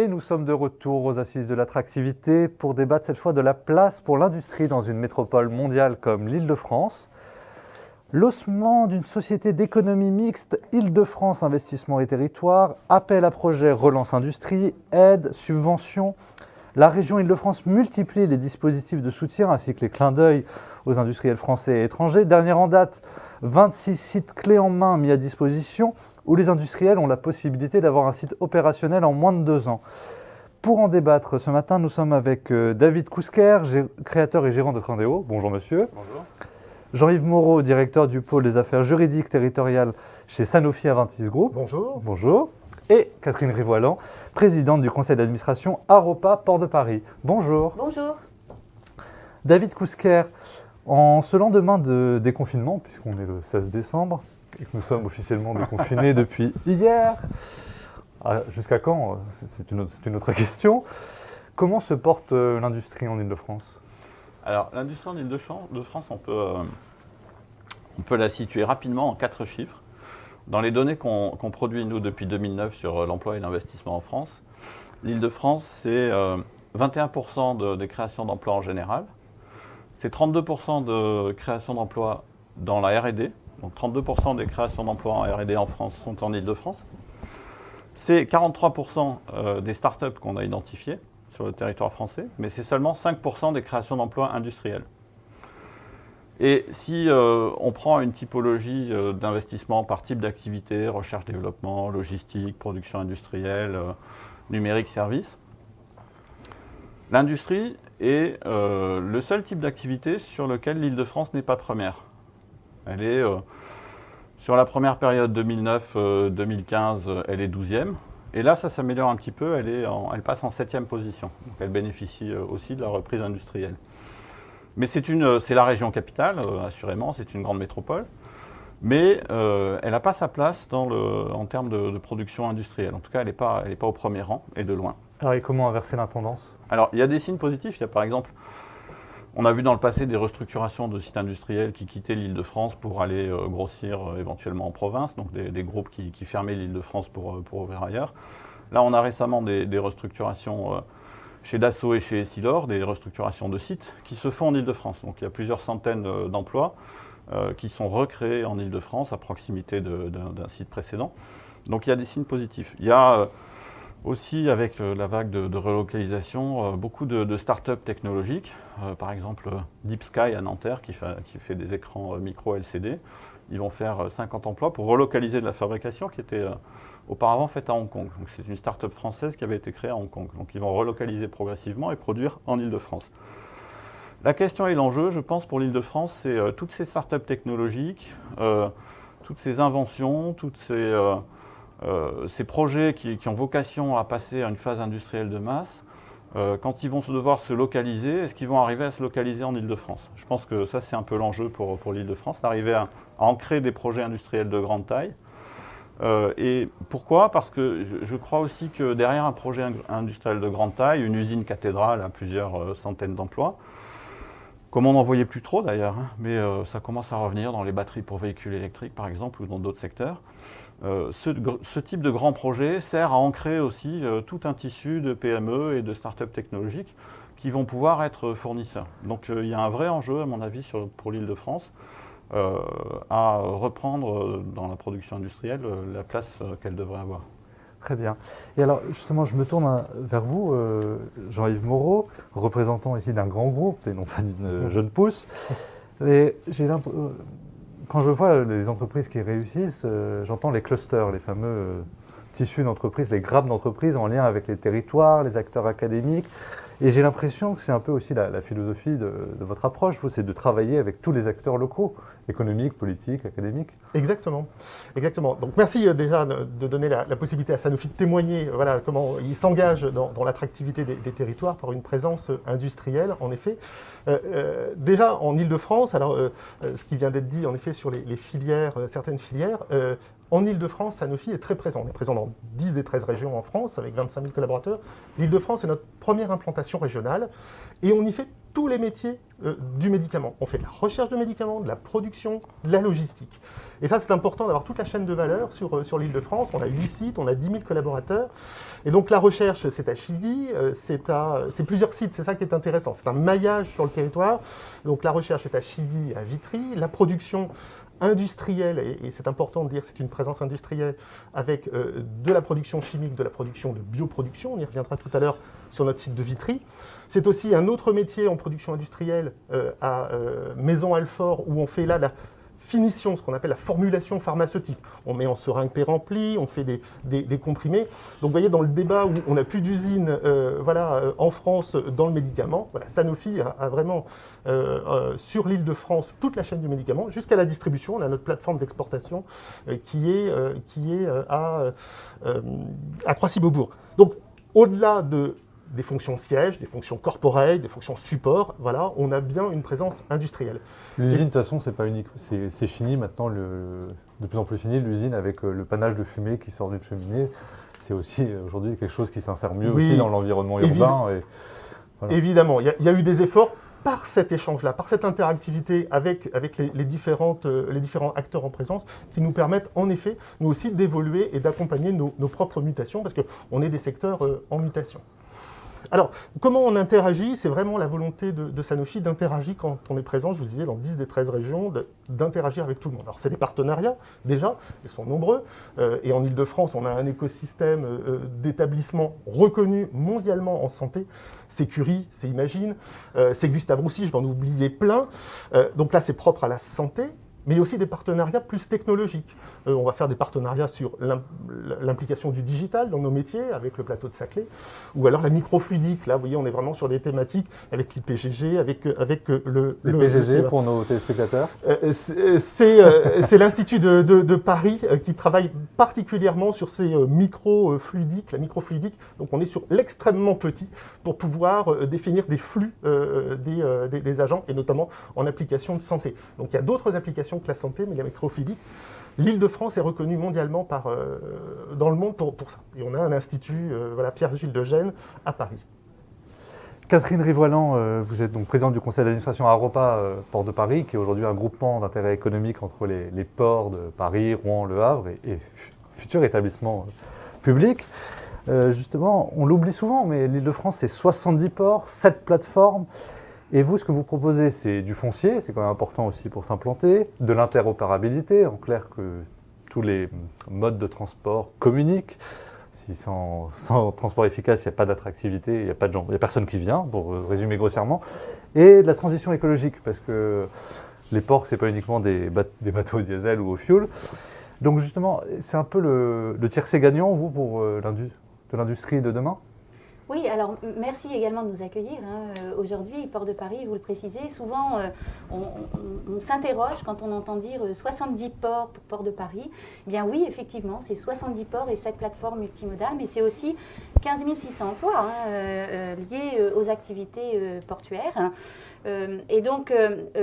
Et nous sommes de retour aux Assises de l'attractivité pour débattre cette fois de la place pour l'industrie dans une métropole mondiale comme l'Île-de-France. L'ossement d'une société d'économie mixte Île-de-France Investissement et Territoire, appel à projet Relance Industrie, aides, subventions. La région Île-de-France multiplie les dispositifs de soutien ainsi que les clins d'œil aux industriels français et étrangers. Dernière en date, 26 sites clés en main mis à disposition où les industriels ont la possibilité d'avoir un site opérationnel en moins de 2 ans. Pour en débattre ce matin, nous sommes avec David Kousker, créateur et gérant de Trendéo. Bonjour monsieur. Bonjour. Jean-Yves Moreau, directeur du pôle des affaires juridiques territoriales chez Sanofi Aventis Group. Bonjour. Bonjour. Et Catherine Rivoilan, présidente du conseil d'administration Aropa Port de Paris. Bonjour. Bonjour. David Kousker, en ce lendemain de déconfinement, puisqu'on est le 16 décembre et que nous sommes officiellement déconfinés depuis hier, jusqu'à quand? C'est une autre question. Comment se porte l'industrie en Île-de-France? Alors, l'industrie en Île-de-France, on peut la situer rapidement en 4 chiffres. Dans les données qu'on produit, nous, depuis 2009 sur l'emploi et l'investissement en France, l'Île-de-France, c'est 21% des créations d'emplois en général. C'est 32% de création d'emplois dans la R&D. Donc 32% des créations d'emplois en R&D en France sont en Île-de-France. C'est 43% des startups qu'on a identifiées sur le territoire français, mais c'est seulement 5% des créations d'emplois industriels. Et si on prend une typologie d'investissement par type d'activité, recherche-développement, logistique, production industrielle, numérique, service, l'industrie est le seul type d'activité sur lequel l'Île-de-France n'est pas première. Elle est, sur la première période 2009-2015, elle est 12e. Et là, ça s'améliore un petit peu, elle passe en 7e position. Donc elle bénéficie aussi de la reprise industrielle. Mais c'est la région capitale, assurément, c'est une grande métropole. Mais elle n'a pas sa place en termes de production industrielle. En tout cas, elle n'est pas au premier rang, et de loin. Alors, et comment inverser la tendance? Alors, il y a des signes positifs. Il y a par exemple, on a vu dans le passé des restructurations de sites industriels qui quittaient l'Île-de-France pour aller grossir éventuellement en province, donc des groupes qui fermaient l'Île-de-France pour ouvrir ailleurs. Là, on a récemment des restructurations chez Dassault et chez Essilor, des restructurations de sites qui se font en Île-de-France. Donc il y a plusieurs centaines d'emplois qui sont recréés en Île-de-France à proximité d'un site précédent. Donc il y a des signes positifs. Il y a aussi, avec la vague de relocalisation, beaucoup de start-up technologiques. Par exemple, Deep Sky à Nanterre, qui fait des écrans micro LCD. Ils vont faire 50 emplois pour relocaliser de la fabrication qui était auparavant faite à Hong Kong. Donc c'est une start-up française qui avait été créée à Hong Kong. Donc ils vont relocaliser progressivement et produire en Île-de-France. La question et l'enjeu, je pense, pour l'Île-de-France, c'est toutes ces start-up technologiques, toutes ces inventions, ces projets qui ont vocation à passer à une phase industrielle de masse, quand ils vont devoir se localiser, est-ce qu'ils vont arriver à se localiser en Île-de-France? Je pense que ça, c'est un peu l'enjeu pour l'Île-de-France, d'arriver à ancrer des projets industriels de grande taille. Et pourquoi? Parce que je crois aussi que derrière un projet industriel de grande taille, une usine cathédrale à plusieurs centaines d'emplois, comme on n'en voyait plus trop d'ailleurs, mais ça commence à revenir dans les batteries pour véhicules électriques par exemple, ou dans d'autres secteurs. Ce type de grand projet sert à ancrer aussi tout un tissu de PME et de start-up technologiques qui vont pouvoir être fournisseurs. Donc il y a un vrai enjeu, à mon avis, pour l'Île-de-France, à reprendre dans la production industrielle la place qu'elle devrait avoir. Très bien. Et alors, justement, je me tourne vers vous, Jean-Yves Moreau, représentant ici d'un grand groupe et non pas d'une jeune pousse. Et quand je vois les entreprises qui réussissent, j'entends les clusters, les fameux tissus d'entreprises, les grappes d'entreprises en lien avec les territoires, les acteurs académiques. Et j'ai l'impression que c'est un peu aussi la philosophie de votre approche, c'est de travailler avec tous les acteurs locaux, économiques, politiques, académiques. Exactement. Exactement. Donc merci déjà de donner la possibilité à Sanofi de témoigner comment il s'engage dans l'attractivité des territoires par une présence industrielle, en effet. Déjà en Île-de-France, alors ce qui vient d'être dit en effet sur les filières, certaines filières, En Île-de-France, Sanofi est très présent. On est présent dans 10 des 13 régions en France, avec 25 000 collaborateurs. L'Île-de-France est notre première implantation régionale, et on y fait tous les métiers du médicament. On fait de la recherche de médicaments, de la production, de la logistique. Et ça, c'est important d'avoir toute la chaîne de valeur sur l'Île-de-France. On a 8 sites, on a 10 000 collaborateurs. Et donc la recherche, c'est à Chilly, c'est plusieurs sites, c'est ça qui est intéressant. C'est un maillage sur le territoire. Donc la recherche est à Chilly, à Vitry. La production industrielle, et c'est important de dire que c'est une présence industrielle avec de la production chimique, de la production de bioproduction. On y reviendra tout à l'heure sur notre site de Vitry. C'est aussi un autre métier en production industrielle à Maison-Alfort, où on fait là la finition, ce qu'on appelle la formulation pharmaceutique. On met en seringue pré-remplie, on fait des comprimés. Donc vous voyez, dans le débat où on n'a plus d'usine en France dans le médicament, voilà, Sanofi a vraiment sur l'Île-de-France toute la chaîne du médicament, jusqu'à la distribution. On a notre plateforme d'exportation qui est à Croissy-Beaubourg. Donc au-delà des fonctions sièges, des fonctions corporate, des fonctions support, voilà, on a bien une présence industrielle. L'usine, de toute façon, c'est pas unique. C'est fini maintenant, de plus en plus fini, l'usine avec le panache de fumée qui sort d'une cheminée. C'est aussi aujourd'hui quelque chose qui s'insère mieux aussi dans l'environnement urbain. Voilà. Évidemment, il y a eu des efforts par cet échange-là, par cette interactivité avec les différents acteurs en présence, qui nous permettent en effet, nous aussi, d'évoluer et d'accompagner nos propres mutations, parce qu'on est des secteurs en mutation. Alors, comment on interagit? C'est vraiment la volonté de Sanofi d'interagir quand on est présent, je vous disais, dans 10 des 13 régions, d'interagir avec tout le monde. Alors, c'est des partenariats, déjà, ils sont nombreux. Et en Île-de-France, on a un écosystème d'établissements reconnus mondialement en santé. C'est Curie, c'est Imagine, c'est Gustave Roussy, je vais en oublier plein. Donc là, c'est propre à la santé. Mais il y a aussi des partenariats plus technologiques. On va faire des partenariats sur l'implication du digital dans nos métiers, avec le plateau de Saclay, ou alors la microfluidique. Là, vous voyez, on est vraiment sur des thématiques avec l'IPGG, avec le PGG pour nos téléspectateurs. C'est l'Institut de Paris qui travaille particulièrement sur ces microfluidiques, la microfluidique. Donc on est sur l'extrêmement petit pour pouvoir définir des flux des agents, et notamment en application de santé. Donc il y a d'autres applications que la santé, mais la microfluidique, l'Île-de-France est reconnue mondialement dans le monde pour ça. Et on a un institut, Pierre-Gilles de Gênes, à Paris. Catherine Rivoilan, vous êtes donc présidente du conseil d'administration Aropa Port de Paris, qui est aujourd'hui un groupement d'intérêt économique entre les ports de Paris, Rouen, Le Havre et futurs établissements publics. Justement, on l'oublie souvent, mais l'Île-de-France, c'est 70 ports, 7 plateformes. Et vous, ce que vous proposez, c'est du foncier, c'est quand même important aussi pour s'implanter, de l'interopérabilité, en clair que tous les modes de transport communiquent. Si sans transport efficace, il n'y a pas d'attractivité, il n'y a pas de gens, il n'y a personne qui vient, pour résumer grossièrement. Et de la transition écologique, parce que les ports, ce n'est pas uniquement des bateaux au diesel ou au fioul. Donc justement, c'est un peu le tiercé gagnant, vous, pour de l'industrie de demain? Oui, alors merci également de nous accueillir. Aujourd'hui, Port de Paris, vous le précisez, souvent on s'interroge quand on entend dire 70 ports pour Port de Paris. Eh bien oui, effectivement, c'est 70 ports et 7 plateformes multimodales, mais c'est aussi 15 600 emplois liés aux activités portuaires. Et donc,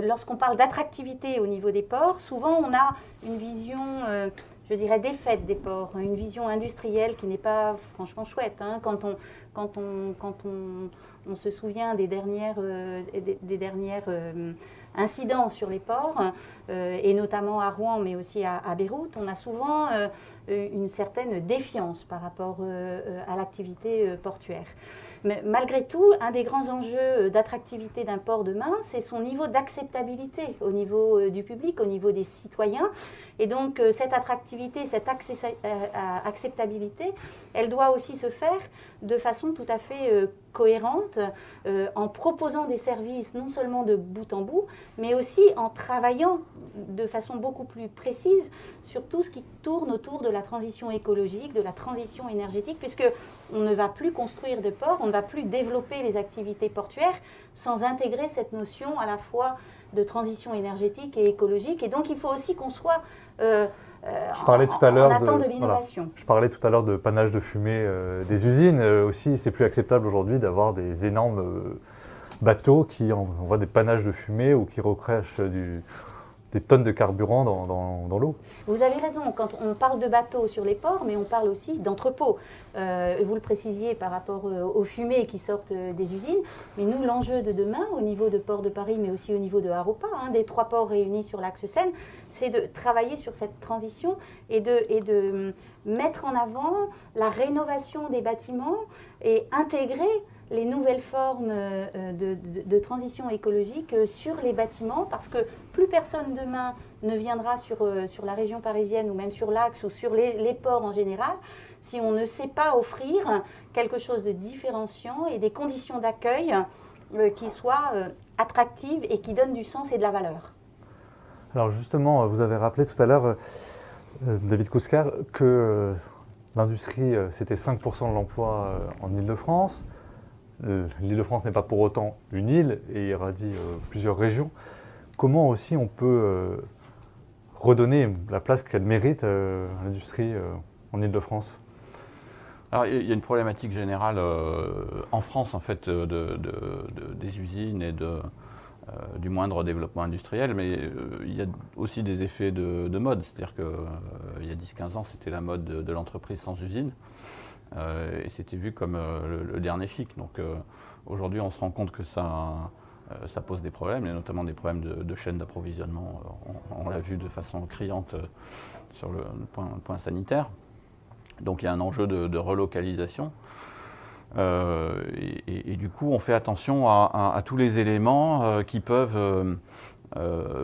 lorsqu'on parle d'attractivité au niveau des ports, souvent on a une vision... je dirais, défaite des ports, une vision industrielle qui n'est pas franchement chouette. Quand on se souvient des dernières incidents sur les ports, et notamment à Rouen, mais aussi à Beyrouth, on a souvent une certaine défiance par rapport à l'activité portuaire. Mais malgré tout, un des grands enjeux d'attractivité d'un port demain, c'est son niveau d'acceptabilité au niveau du public, au niveau des citoyens. Et donc, cette attractivité, cette acceptabilité, elle doit aussi se faire de façon tout à fait cohérente, en proposant des services non seulement de bout en bout, mais aussi en travaillant de façon beaucoup plus précise sur tout ce qui tourne autour de la transition écologique, de la transition énergétique, puisque on ne va plus construire de ports, on ne va plus développer les activités portuaires sans intégrer cette notion à la fois de transition énergétique et écologique. Et donc, il faut aussi qu'on soit je parlais tout à l'heure de l'innovation. Voilà. Je parlais tout à l'heure de panache de fumée des usines. Aussi, c'est plus acceptable aujourd'hui d'avoir des énormes bateaux qui envoient des panaches de fumée ou qui recrachent des tonnes de carburant dans l'eau. Vous avez raison, quand on parle de bateaux sur les ports, mais on parle aussi d'entrepôts. Vous le précisiez par rapport aux fumées qui sortent des usines, mais nous, l'enjeu de demain, au niveau de Port de Paris, mais aussi au niveau de Haropa, des 3 ports réunis sur l'axe Seine, c'est de travailler sur cette transition et de mettre en avant la rénovation des bâtiments et intégrer les nouvelles formes de transition écologique sur les bâtiments, parce que plus personne demain ne viendra sur la région parisienne ou même sur l'axe ou sur les ports en général, si on ne sait pas offrir quelque chose de différenciant et des conditions d'accueil qui soient attractives et qui donnent du sens et de la valeur. Alors justement, vous avez rappelé tout à l'heure, David Kouskar, que l'industrie, c'était 5% de l'emploi en Île-de-France. L'Île-de-France n'est pas pour autant une île et irradie plusieurs régions. Comment aussi on peut redonner la place qu'elle mérite à l'industrie en Île-de-France? Alors, il y a une problématique générale en France, en fait, des usines et du moindre développement industriel, mais il y a aussi des effets de mode. C'est-à-dire qu'il y a 10-15 ans, c'était la mode de l'entreprise sans usine. Et c'était vu comme le dernier chic. Donc aujourd'hui, on se rend compte que ça pose des problèmes, et notamment des problèmes de chaîne d'approvisionnement. On l'a vu de façon criante sur le point sanitaire. Donc il y a un enjeu de relocalisation. Et du coup, on fait attention à tous les éléments qui peuvent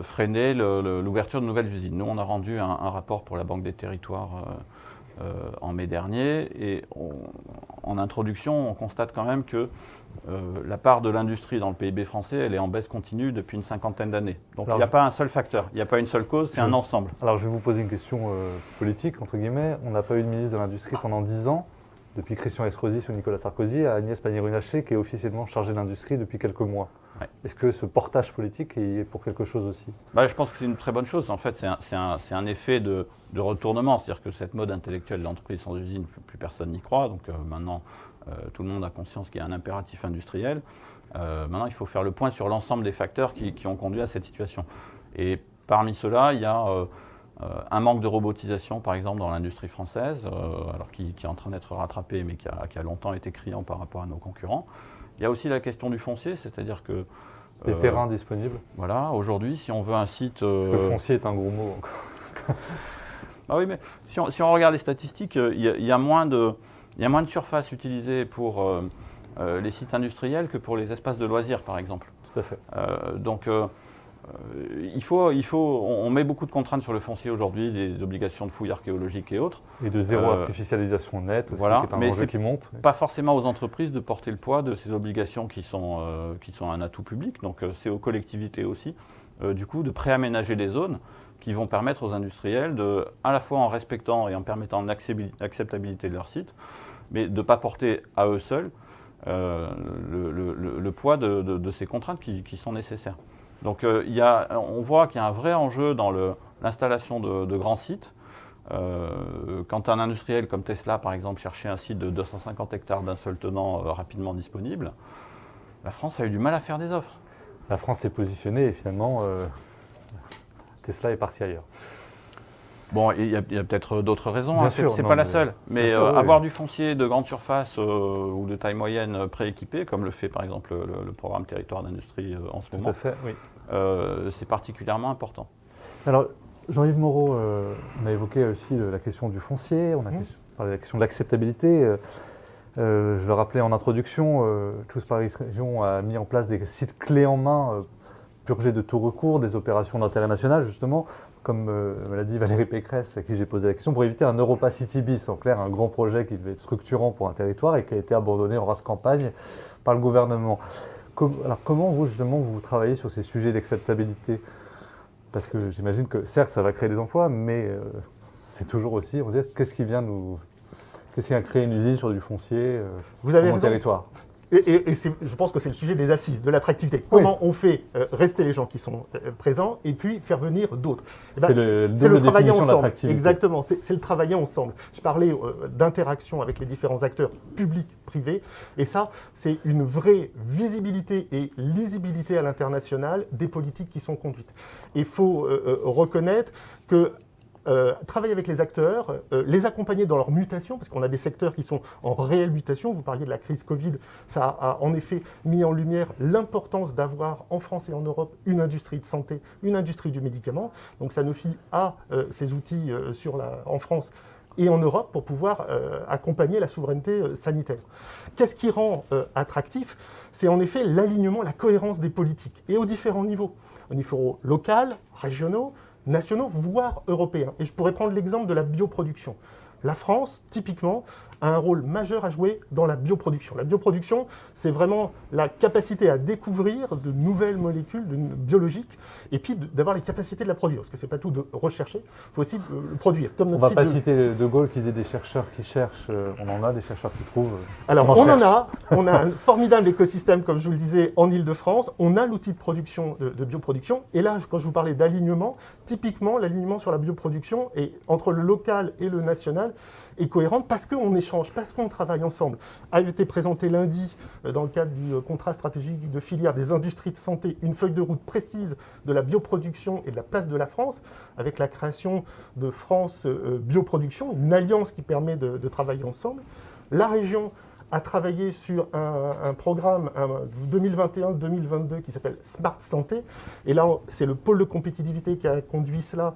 freiner l'ouverture de nouvelles usines. Nous, on a rendu un rapport pour la Banque des Territoires en mai dernier, et en introduction, on constate quand même que la part de l'industrie dans le PIB français, elle est en baisse continue depuis une 50aine d'années. Donc il n'y a pas un seul facteur, il n'y a pas une seule cause, c'est un ensemble. Alors je vais vous poser une question politique, entre guillemets. On n'a pas eu de ministre de l'Industrie pendant 10 ans, depuis Christian Estrosi sous Nicolas Sarkozy, à Agnès Pannier-Runacher, qui est officiellement chargée de l'industrie depuis quelques mois. Ouais. Est-ce que ce portage politique est pour quelque chose aussi? Je pense que c'est une très bonne chose. En fait, c'est un effet de retournement. C'est-à-dire que cette mode intellectuelle de l'entreprise sans usine, plus personne n'y croit. Donc maintenant, tout le monde a conscience qu'il y a un impératif industriel. Maintenant, il faut faire le point sur l'ensemble des facteurs qui ont conduit à cette situation. Et parmi ceux-là, il y a un manque de robotisation, par exemple, dans l'industrie française, alors qui est en train d'être rattrapé, mais qui a longtemps été criant par rapport à nos concurrents. Il y a aussi la question du foncier, c'est-à-dire que... Les terrains disponibles. Voilà, aujourd'hui, si on veut un site... Parce que le foncier est un gros mot encore. Oui, mais si on regarde les statistiques, il y a moins de surface utilisée pour les sites industriels que pour les espaces de loisirs, par exemple. Tout à fait. Donc, on met beaucoup de contraintes sur le foncier aujourd'hui, des obligations de fouilles archéologiques et autres. Et de zéro artificialisation nette aussi, voilà, qui est un enjeu qui monte. Pas forcément aux entreprises de porter le poids de ces obligations qui sont un atout public. Donc c'est aux collectivités aussi, du coup, de préaménager des zones qui vont permettre aux industriels, à la fois en respectant et en permettant l'acceptabilité de leur site, mais de ne pas porter à eux seuls le poids de ces contraintes qui sont nécessaires. Donc on voit qu'il y a un vrai enjeu dans l'installation de grands sites. Quand un industriel comme Tesla, par exemple, cherchait un site de 250 hectares d'un seul tenant rapidement disponible, la France a eu du mal à faire des offres. La France s'est positionnée et finalement, Tesla est parti ailleurs. Bon, il y a peut-être d'autres raisons, hein, c'est pas la seule. Mais avoir du foncier de grande surface ou de taille moyenne prééquipé, comme le fait par exemple le programme Territoire d'Industrie en ce moment, tout à fait, oui. C'est particulièrement important. Alors, Jean-Yves Moreau, on a évoqué aussi la question du foncier, on a parlé de la question de l'acceptabilité. Je le rappelais en introduction, Choose Paris Région a mis en place des sites clés en main, purgés de tout recours, des opérations d'intérêt national, justement, comme me l'a dit Valérie Pécresse, à qui j'ai posé la question, pour éviter un Europa City bis, en clair, un grand projet qui devait être structurant pour un territoire et qui a été abandonné en race campagne par le gouvernement. Alors comment vous, justement, vous travaillez sur ces sujets d'acceptabilité? Parce que j'imagine que, certes, ça va créer des emplois, mais c'est toujours aussi, on va dire, qu'est-ce qui vient créer une usine sur du foncier vous avez sur mon raison. territoire? Je pense que c'est le sujet des assises, de l'attractivité. Comment on fait rester les gens qui sont présents et puis faire venir d'autres. C'est le travailler ensemble. Ensemble. Exactement, c'est le travailler ensemble. Je parlais d'interaction avec les différents acteurs publics, privés, et ça, c'est une vraie visibilité et lisibilité à l'international des politiques qui sont conduites. Il faut reconnaître que travailler avec les acteurs, les accompagner dans leur mutation, parce qu'on a des secteurs qui sont en réelle mutation. Vous parliez de la crise Covid, ça a en effet mis en lumière l'importance d'avoir en France et en Europe une industrie de santé, une industrie du médicament. Donc Sanofi a ces outils en France et en Europe pour pouvoir accompagner la souveraineté sanitaire. Qu'est-ce qui rend attractif? C'est en effet l'alignement, la cohérence des politiques, et aux différents niveaux. Au niveau local, régionaux, nationaux, voire européens. Et je pourrais prendre l'exemple de la bioproduction. La France, typiquement, a un rôle majeur à jouer dans la bioproduction. La bioproduction, c'est vraiment la capacité à découvrir de nouvelles molécules biologiques et puis d'avoir les capacités de la produire. Parce que ce n'est pas tout de rechercher, il faut aussi le produire. Comme on ne va pas citer De Gaulle qui disait des chercheurs qui cherchent, on en a des chercheurs qui trouvent. Alors on a un formidable écosystème, comme je vous le disais, en Ile-de-France. On a l'outil de production, de bioproduction. Et là, quand je vous parlais d'alignement, typiquement, l'alignement sur la bioproduction et entre le local et le national est cohérente parce qu'on échange, parce qu'on travaille ensemble. A été présenté lundi, dans le cadre du contrat stratégique de filière des industries de santé, une feuille de route précise de la bioproduction et de la place de la France, avec la création de France Bioproduction, une alliance qui permet de travailler ensemble. La région a travaillé sur un programme 2021-2022 qui s'appelle Smart Santé. Et là, c'est le pôle de compétitivité qui a conduit cela.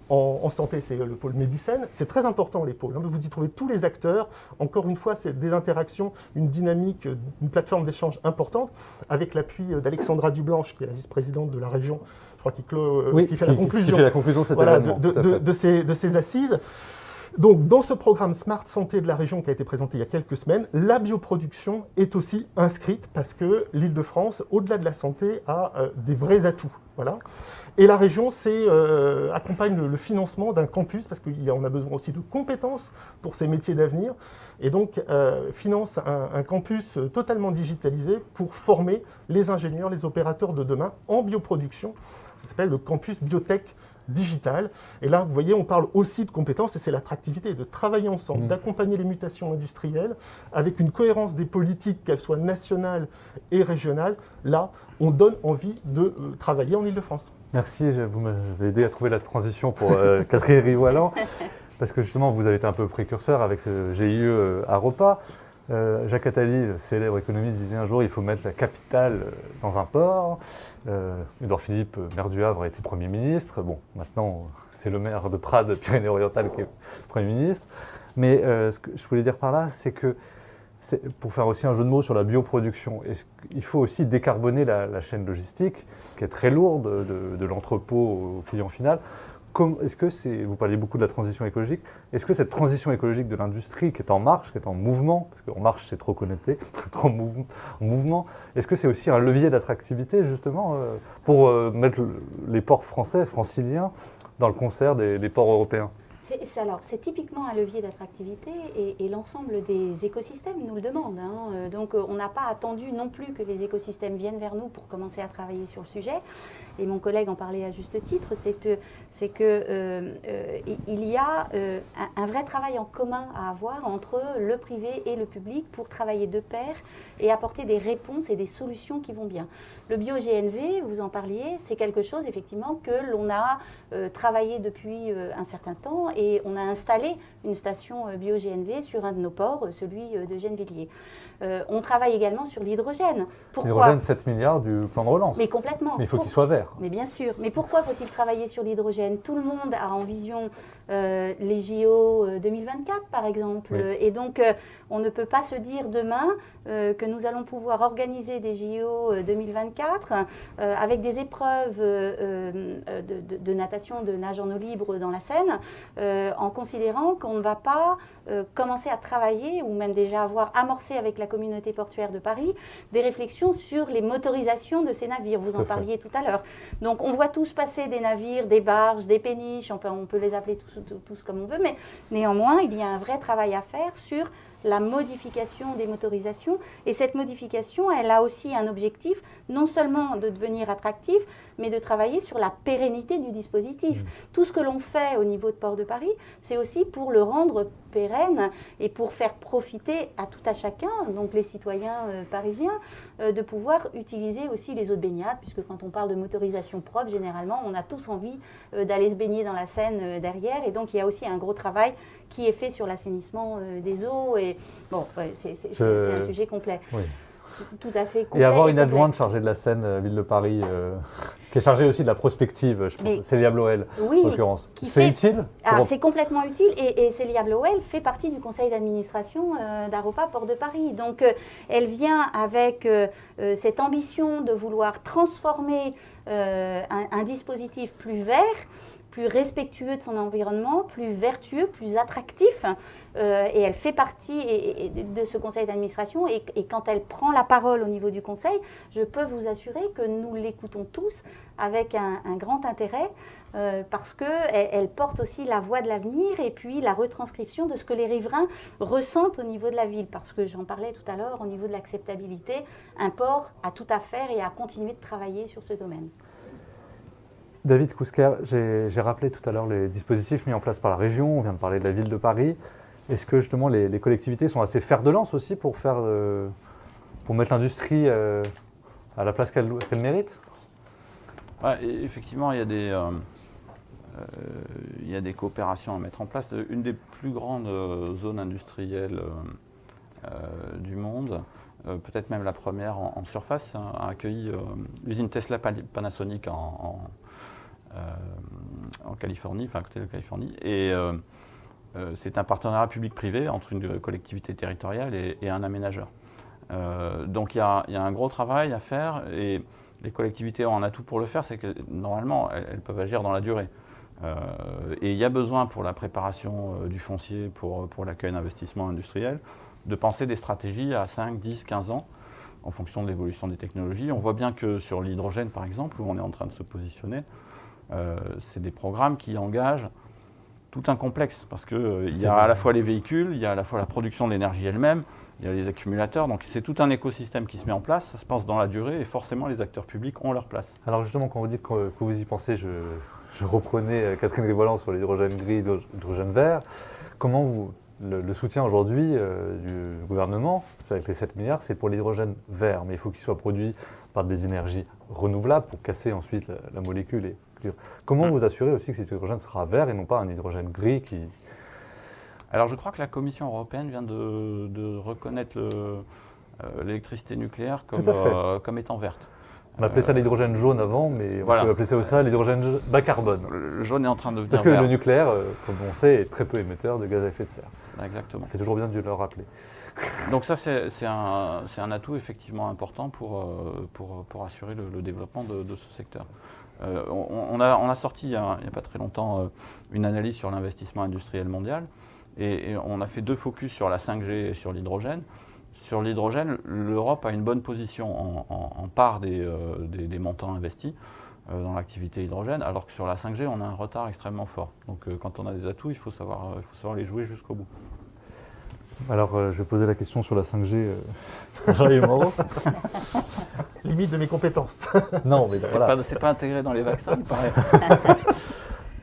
En santé, c'est le pôle Médicène. C'est très important, les pôles. Vous y trouvez tous les acteurs. Encore une fois, c'est des interactions, une dynamique, une plateforme d'échange importante, avec l'appui d'Alexandra Dublanche, qui est la vice-présidente de la région, je crois, qui fait la conclusion, de cet événement, de ces assises. Donc, dans ce programme Smart Santé de la région qui a été présenté il y a quelques semaines, la bioproduction est aussi inscrite parce que l'Île-de-France, au-delà de la santé, a des vrais atouts. Voilà. Et la région accompagne le financement d'un campus parce qu'on a besoin aussi de compétences pour ces métiers d'avenir. Et donc, finance un campus totalement digitalisé pour former les ingénieurs, les opérateurs de demain en bioproduction. Ça s'appelle le campus biotech digital. Et là, vous voyez, on parle aussi de compétences et c'est l'attractivité de travailler ensemble, d'accompagner les mutations industrielles avec une cohérence des politiques, qu'elles soient nationales et régionales. Là, on donne envie de travailler en Ile-de-France. Merci, vous m'avez aidé à trouver la transition pour Catherine Rivoalan, parce que justement, vous avez été un peu précurseur avec ce GIE à repas. Jacques Attali, le célèbre économiste, disait un jour il faut mettre la capitale dans un port. Édouard Philippe, maire du Havre, a été Premier ministre. Bon, maintenant, c'est le maire de Prades, Pyrénées-Orientales, qui est Premier ministre. Mais ce que je voulais dire par là, c'est que, pour faire aussi un jeu de mots sur la bioproduction, il faut aussi décarboner la chaîne logistique, qui est très lourde, de l'entrepôt au client final. Est-ce que vous parliez beaucoup de la transition écologique, est-ce que cette transition écologique de l'industrie qui est en marche, qui est en mouvement, parce qu'en marche c'est trop connecté, trop en mouvement, est-ce que c'est aussi un levier d'attractivité justement pour mettre les ports français, franciliens, dans le concert des ports européens? C'est typiquement un levier d'attractivité et l'ensemble des écosystèmes nous le demandent. Donc on n'a pas attendu non plus que les écosystèmes viennent vers nous pour commencer à travailler sur le sujet. Et mon collègue en parlait à juste titre, c'est que il y a un vrai travail en commun à avoir entre le privé et le public pour travailler de pair et apporter des réponses et des solutions qui vont bien. Le bio-GNV, vous en parliez, c'est quelque chose effectivement que l'on a travaillé depuis un certain temps et on a installé une station bio-GNV sur un de nos ports, celui de Gennevilliers. On travaille également sur l'hydrogène. Pourquoi ? L'hydrogène, 7 milliards du plan de relance. Mais complètement. Mais il faut qu'il soit vert. Mais bien sûr. Mais pourquoi faut-il travailler sur l'hydrogène ? Tout le monde a en vision les JO 2024, par exemple. Oui. Et donc, on ne peut pas se dire demain que nous allons pouvoir organiser des JO 2024 avec des épreuves de natation, de nage en eau libre dans la Seine, en considérant qu'on ne va pas commencer à travailler ou même déjà avoir amorcé avec la communauté portuaire de Paris des réflexions sur les motorisations de ces navires. Vous en parliez tout à l'heure. Donc, on voit tous passer des navires, des barges, des péniches, on peut les appeler tous comme on veut, mais néanmoins, il y a un vrai travail à faire sur la modification des motorisations. Et cette modification, elle a aussi un objectif, non seulement de devenir attractive, mais de travailler sur la pérennité du dispositif. Tout ce que l'on fait au niveau de Port de Paris, c'est aussi pour le rendre pérenne et pour faire profiter à tout à chacun, donc les citoyens parisiens, de pouvoir utiliser aussi les eaux de baignade, puisque quand on parle de motorisation propre, généralement, on a tous envie d'aller se baigner dans la Seine derrière. Et donc, il y a aussi un gros travail qui est fait sur l'assainissement des eaux. Et bon, c'est un sujet complet. Oui. Tout à fait complet. Et avoir une adjointe chargée de la Seine, Ville de Paris, qui est chargée aussi de la prospective, je pense, Célia Bloel, oui, en l'occurrence. C'est utile C'est complètement utile. Et Célia Bloel fait partie du conseil d'administration d'Aropa Port de Paris. Donc, elle vient avec cette ambition de vouloir transformer un dispositif plus vert, plus respectueux de son environnement, plus vertueux, plus attractif. Et elle fait partie de ce conseil d'administration. Et quand elle prend la parole au niveau du conseil, je peux vous assurer que nous l'écoutons tous avec un grand intérêt parce qu'elle porte aussi la voix de l'avenir et puis la retranscription de ce que les riverains ressentent au niveau de la ville. Parce que j'en parlais tout à l'heure, au niveau de l'acceptabilité, un port a tout à faire et à continuer de travailler sur ce domaine. David Kousker, j'ai rappelé tout à l'heure les dispositifs mis en place par la région, on vient de parler de la ville de Paris. Est-ce que justement les collectivités sont assez fer de lance aussi pour mettre l'industrie à la place qu'elle mérite? Ouais, effectivement, il y a des coopérations à mettre en place. Une des plus grandes zones industrielles du monde, peut-être même la première en surface, a accueilli l'usine Tesla Panasonic en Californie, enfin à côté de la Californie. Et c'est un partenariat public-privé entre une collectivité territoriale et un aménageur. Donc il y a un gros travail à faire et les collectivités ont un atout pour le faire, c'est que normalement elles peuvent agir dans la durée. Et il y a besoin pour la préparation du foncier, pour l'accueil d'investissements industriels, de penser des stratégies à 5, 10, 15 ans en fonction de l'évolution des technologies. On voit bien que sur l'hydrogène par exemple, où on est en train de se positionner, c'est des programmes qui engagent tout un complexe parce qu'il y a à la fois les véhicules, il y a à la fois la production de l'énergie elle-même, il y a les accumulateurs, donc c'est tout un écosystème qui se met en place, ça se pense dans la durée et forcément les acteurs publics ont leur place. Alors justement, quand vous dites que vous y pensez, je reprenais Catherine Rivolant sur l'hydrogène gris, l'hydrogène vert. Comment le soutien aujourd'hui du gouvernement, avec les 7 milliards, c'est pour l'hydrogène vert, mais il faut qu'il soit produit par des énergies renouvelables pour casser ensuite la molécule. Comment vous assurez aussi que cet hydrogène sera vert et non pas un hydrogène gris qui... Alors je crois que la Commission européenne vient de reconnaître l'électricité nucléaire comme étant verte. On appelait ça l'hydrogène jaune avant, mais on peut appeler ça aussi l'hydrogène bas carbone. Le jaune est en train de devenir Parce que vert. le nucléaire, comme on sait, est très peu émetteur de gaz à effet de serre. Exactement. C'est toujours bien de le rappeler. Donc ça, c'est un atout effectivement important pour assurer le développement de ce secteur. On a sorti il n'y a pas très longtemps une analyse sur l'investissement industriel mondial et on a fait 2 focus sur la 5G et sur l'hydrogène. Sur l'hydrogène, l'Europe a une bonne position en part des montants investis dans l'activité hydrogène, alors que sur la 5G, on a un retard extrêmement fort. Donc quand on a des atouts, il faut savoir les jouer jusqu'au bout. Alors, je vais poser la question sur la 5G à Jean-Yves Moreau. Limite de mes compétences. Non, mais voilà. C'est pas intégré dans les vaccins, il paraît.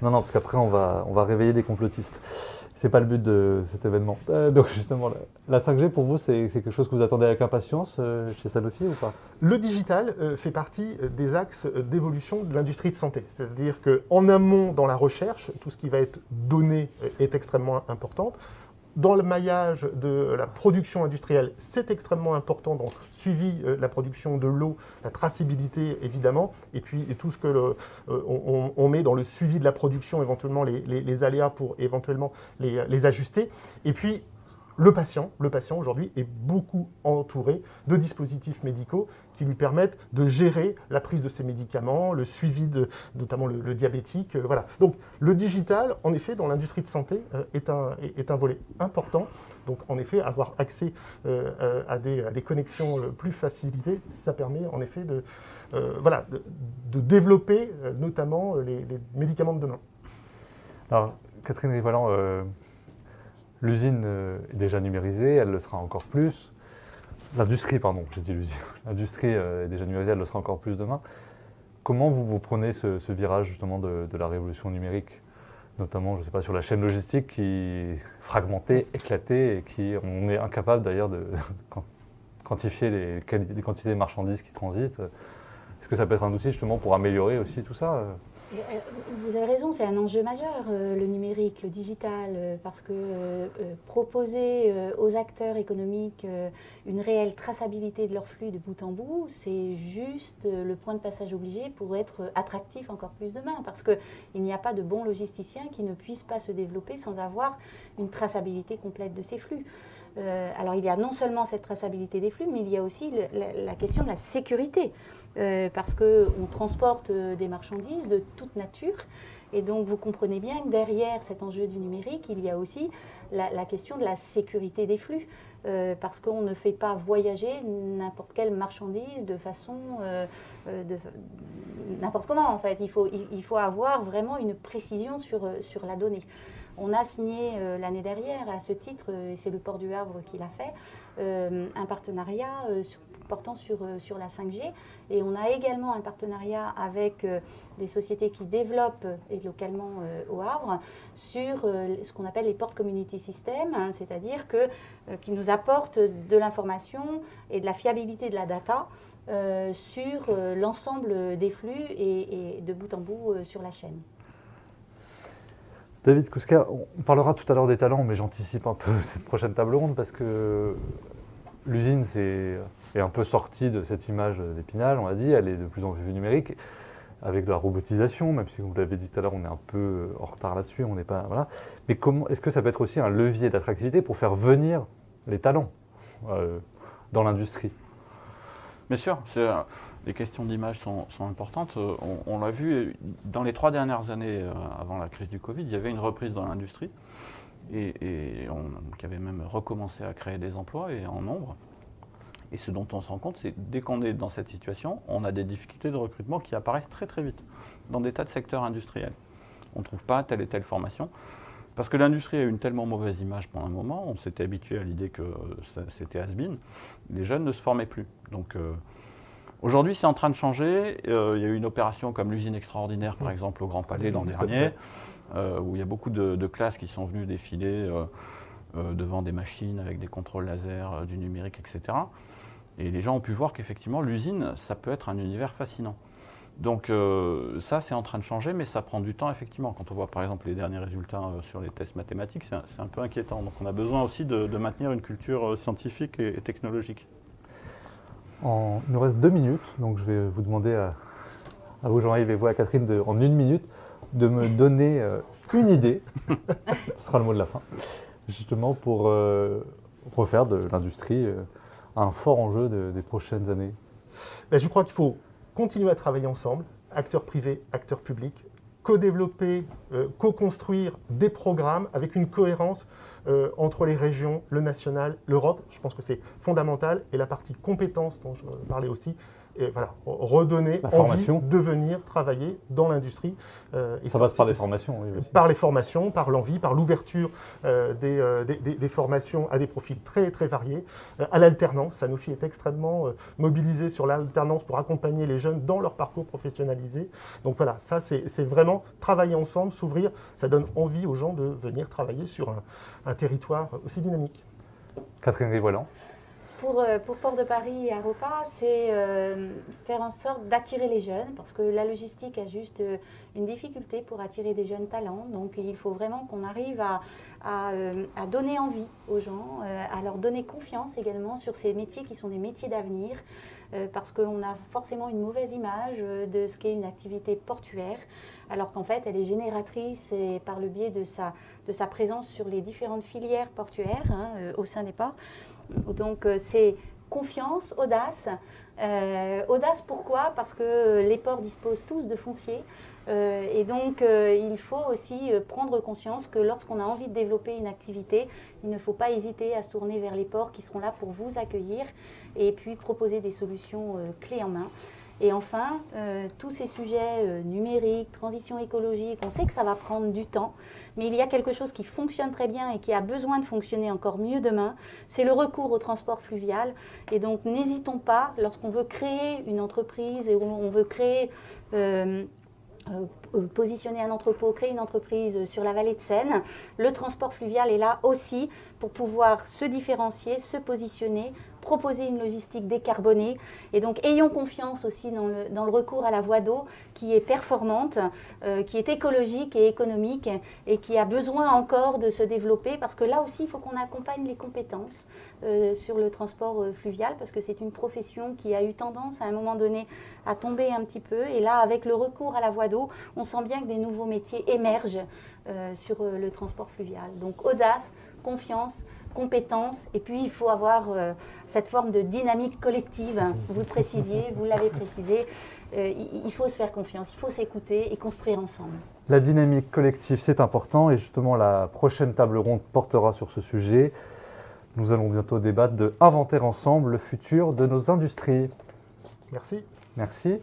Non, parce qu'après, on va réveiller des complotistes. C'est pas le but de cet événement. Donc, justement, la 5G, pour vous, c'est quelque chose que vous attendez avec impatience chez Sanofi ou pas? Le digital fait partie des axes d'évolution de l'industrie de santé. C'est-à-dire qu'en amont, dans la recherche, tout ce qui va être donné est extrêmement important. Dans le maillage de la production industrielle, c'est extrêmement important dans le suivi de la production de l'eau, la traçabilité évidemment, et puis tout ce que on met dans le suivi de la production, éventuellement les aléas pour éventuellement les ajuster. Et puis le patient aujourd'hui est beaucoup entouré de dispositifs médicaux qui lui permettent de gérer la prise de ses médicaments, le suivi notamment le diabétique. Voilà. Donc le digital, en effet, dans l'industrie de santé, est un volet important. Donc en effet, avoir accès à des connexions plus facilitées, ça permet en effet de développer notamment les médicaments de demain. Alors, Catherine Rivolant, L'usine est déjà numérisée, elle le sera encore plus. L'industrie, pardon, j'ai dit l'usine. L'industrie est déjà numérisée, elle le sera encore plus demain. Comment vous prenez ce virage justement de la révolution numérique, notamment, je ne sais pas, sur la chaîne logistique qui est fragmentée, éclatée et qui, on est incapable d'ailleurs de quantifier les quantités de marchandises qui transitent. Est-ce que ça peut être un outil justement pour améliorer aussi tout ça? Vous avez raison, c'est un enjeu majeur, le numérique, le digital, parce que proposer aux acteurs économiques une réelle traçabilité de leurs flux de bout en bout, c'est juste le point de passage obligé pour être attractif encore plus demain, parce qu'il n'y a pas de bon logisticien qui ne puisse pas se développer sans avoir une traçabilité complète de ses flux. Alors il y a non seulement cette traçabilité des flux, mais il y a aussi la question de la sécurité. Parce qu'on transporte des marchandises de toute nature. Et donc, vous comprenez bien que derrière cet enjeu du numérique, il y a aussi la question de la sécurité des flux. Parce qu'on ne fait pas voyager n'importe quelle marchandise de façon... n'importe comment, en fait. Il faut avoir vraiment une précision sur la donnée. On a signé l'année dernière, à ce titre, et c'est le port du Havre qui l'a fait, un partenariat portant sur la 5G. Et on a également un partenariat avec des sociétés qui développent, et localement au Havre, sur ce qu'on appelle les Port Community Systems, hein, c'est-à-dire qui nous apportent de l'information et de la fiabilité de la data sur l'ensemble des flux et de bout en bout sur la chaîne. David Kouska, on parlera tout à l'heure des talents, mais j'anticipe un peu cette prochaine table ronde parce que l'usine est un peu sortie de cette image d'Épinal, on l'a dit, elle est de plus en plus numérique, avec de la robotisation, même si vous l'avez dit tout à l'heure, on est un peu en retard là-dessus, on n'est pas... Voilà. Mais est-ce que ça peut être aussi un levier d'attractivité pour faire venir les talents dans l'industrie? Bien sûr, les questions d'image sont importantes. On l'a vu, dans les 3 dernières années avant la crise du Covid, il y avait une reprise dans l'industrie qui avait même recommencé à créer des emplois et en nombre. Et ce dont on se rend compte, c'est dès qu'on est dans cette situation, on a des difficultés de recrutement qui apparaissent très très vite dans des tas de secteurs industriels. On ne trouve pas telle et telle formation. Parce que l'industrie a eu une tellement mauvaise image pendant un moment, on s'était habitué à l'idée que c'était has-been, les jeunes ne se formaient plus. Donc aujourd'hui, c'est en train de changer. Il y a eu une opération comme l'usine extraordinaire, par exemple, au Grand Palais l'an dernier, où il y a beaucoup de classes qui sont venues défiler devant des machines avec des contrôles laser, du numérique, etc. Et les gens ont pu voir qu'effectivement, l'usine, ça peut être un univers fascinant. Donc ça, c'est en train de changer, mais ça prend du temps, effectivement. Quand on voit, par exemple, les derniers résultats sur les tests mathématiques, c'est un peu inquiétant. Donc on a besoin aussi de maintenir une culture scientifique et technologique. Il nous reste 2 minutes, donc je vais vous demander à vous, Jean-Yves, et vous, à Catherine, en 1 minute, de me donner une idée, ce sera le mot de la fin, justement pour refaire de l'industrie un fort enjeu des prochaines années. Je crois qu'il faut continuer à travailler ensemble, acteurs privés, acteurs publics, co-développer, co-construire des programmes avec une cohérence entre les régions, le national, l'Europe. Je pense que c'est fondamental. Et la partie compétences dont je parlais aussi, et voilà, redonner envie de venir travailler dans l'industrie. Ça passe par les formations, oui, aussi. Par les formations, par l'envie, par l'ouverture des formations à des profils très, très variés. À l'alternance, Sanofi est extrêmement mobilisé sur l'alternance pour accompagner les jeunes dans leur parcours professionnalisé. Donc voilà, ça c'est vraiment travailler ensemble, s'ouvrir. Ça donne envie aux gens de venir travailler sur un territoire aussi dynamique. Catherine Rivoilan. Pour Port de Paris et Aropa, c'est faire en sorte d'attirer les jeunes, parce que la logistique a juste une difficulté pour attirer des jeunes talents. Donc il faut vraiment qu'on arrive à donner envie aux gens, à leur donner confiance également sur ces métiers qui sont des métiers d'avenir, parce qu'on a forcément une mauvaise image de ce qu'est une activité portuaire, alors qu'en fait elle est génératrice et par le biais de sa présence sur les différentes filières portuaires au sein des ports. Donc c'est confiance, audace. Audace pourquoi? Parce que les ports disposent tous de foncier. Et donc il faut aussi prendre conscience que lorsqu'on a envie de développer une activité, il ne faut pas hésiter à se tourner vers les ports qui seront là pour vous accueillir et puis proposer des solutions clés en main. Et enfin, tous ces sujets numériques, transition écologique, on sait que ça va prendre du temps, mais il y a quelque chose qui fonctionne très bien et qui a besoin de fonctionner encore mieux demain, c'est le recours au transport fluvial. Et donc n'hésitons pas, lorsqu'on veut créer une entreprise et on veut créer... positionner un entrepôt, créer une entreprise sur la vallée de Seine. Le transport fluvial est là aussi pour pouvoir se différencier, se positionner, proposer une logistique décarbonée. Et donc, ayons confiance aussi dans le recours à la voie d'eau qui est performante, qui est écologique et économique et qui a besoin encore de se développer parce que là aussi, il faut qu'on accompagne les compétences sur le transport fluvial parce que c'est une profession qui a eu tendance à un moment donné à tomber un petit peu. Et là, avec le recours à la voie d'eau, on sent bien que des nouveaux métiers émergent sur le transport fluvial. Donc, audace, confiance, compétences, et puis il faut avoir cette forme de dynamique collective. Vous le précisiez, vous l'avez précisé, il faut se faire confiance, il faut s'écouter et construire ensemble. La dynamique collective, c'est important, et justement la prochaine table ronde portera sur ce sujet. Nous allons bientôt débattre de inventer ensemble le futur de nos industries. Merci. Merci.